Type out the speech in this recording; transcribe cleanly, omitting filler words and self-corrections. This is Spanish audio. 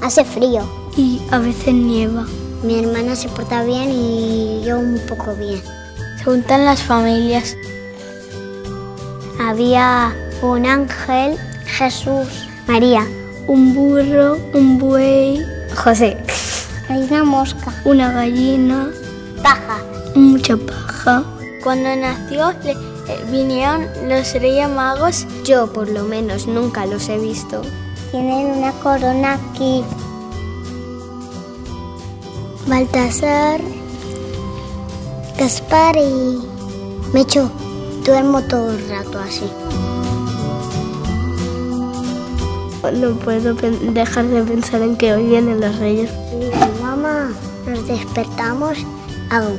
Hace frío. Y a veces nieva. Mi hermana se porta bien y yo un poco bien. Se juntan las familias. Había un ángel, Jesús, María, Un burro, un buey, José. Hay una mosca, una gallina, paja, mucha paja. Cuando nació vinieron los Reyes Magos. Yo por lo menos nunca los he visto. Tienen una corona aquí. Baltasar, Gaspar y Mecho. Duermo todo el rato así. No puedo dejar de pensar en que hoy vienen los Reyes. Mamá, nos despertamos, hago